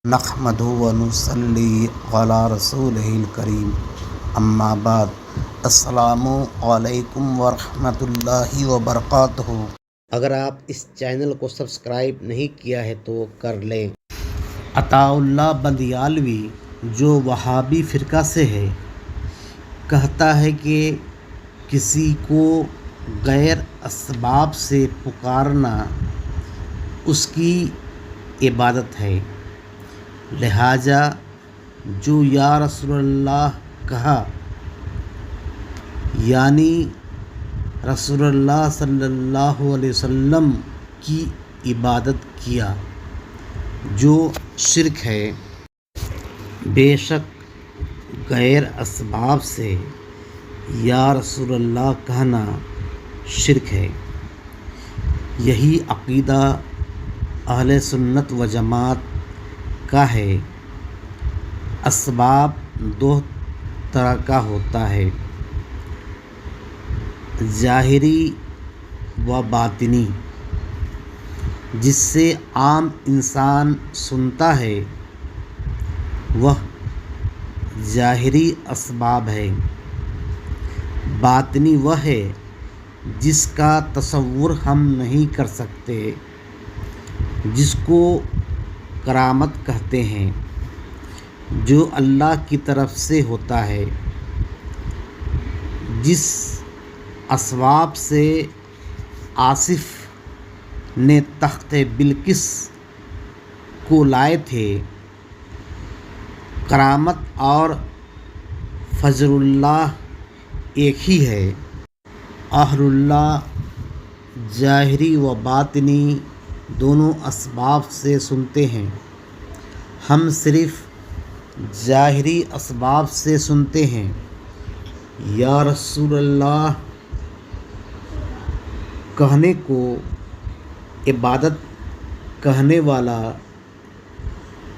نحمدہ و نصلی علی رسولہ الکریم، اما بعد، السلام علیکم ورحمۃ اللہ وبرکاتہ۔ اگر آپ اس چینل کو سبسکرائب نہیں کیا ہے تو کر لیں۔ عطا اللہ بندیالوی جو وہابی فرقہ سے ہے، کہتا ہے کہ کسی کو غیر اسباب سے پکارنا اس کی عبادت ہے، لہٰذا جو یا رسول اللہ کہا یعنی رسول اللہ صلی اللہ علیہ وسلم کی عبادت کیا، جو شرک ہے۔ بے شک غیر اسباب سے یا رسول اللہ کہنا شرک ہے۔ یہی عقیدہ اہل سنت و جماعت کا ہے۔ اسباب دو طرح کا ہوتا ہے، ظاہری و باطنی۔ جس سے عام انسان سنتا ہے وہ ظاہری اسباب ہے، باطنی وہ ہے جس کا تصور ہم نہیں کر سکتے، جس کو کرامت کہتے ہیں، جو اللہ کی طرف سے ہوتا ہے۔ جس اسباب سے آصف نے تخت بلقیس کو لائے تھے، کرامت اور فضل اللہ ایک ہی ہے۔ اہل اللہ ظاہری و باطنی دونوں اسباب سے سنتے ہیں، ہم صرف ظاہری اسباب سے سنتے ہیں۔ یا رسول اللہ کہنے کو عبادت کہنے والا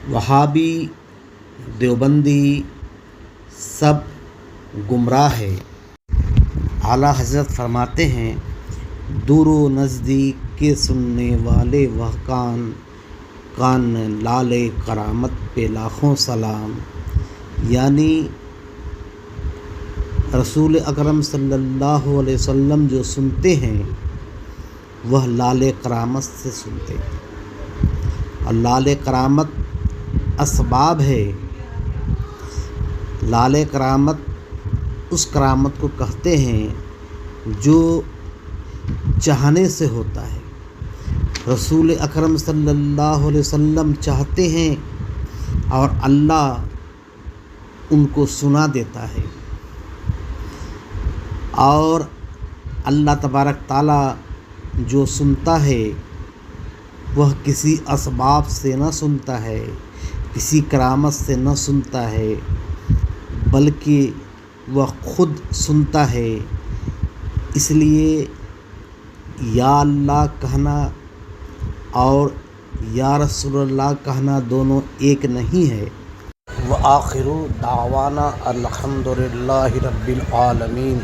وہابی، دیوبندی سب گمراہ ہے۔ اعلیٰ حضرت فرماتے ہیں، دور و نزدیک کے سننے والے وہ کان لال کرامت پہ لاکھوں سلام، یعنی رسول اکرم صلی اللہ علیہ وسلم جو سنتے ہیں وہ لال کرامت سے سنتے ہیں، اور لال کرامت اسباب ہے۔ لال کرامت اس کرامت کو کہتے ہیں جو چاہنے سے ہوتا ہے۔ رسول اکرم صلی اللہ علیہ وسلم چاہتے ہیں اور اللہ ان کو سنا دیتا ہے، اور اللہ تبارک تعالیٰ جو سنتا ہے وہ کسی اسباب سے نہ سنتا ہے، کسی کرامت سے نہ سنتا ہے، بلکہ وہ خود سنتا ہے۔ اس لیے یا اللہ کہنا اور یا رسول اللہ کہنا دونوں ایک نہیں ہے۔ وآخر دعوانا الحمد للہ رب العالمین۔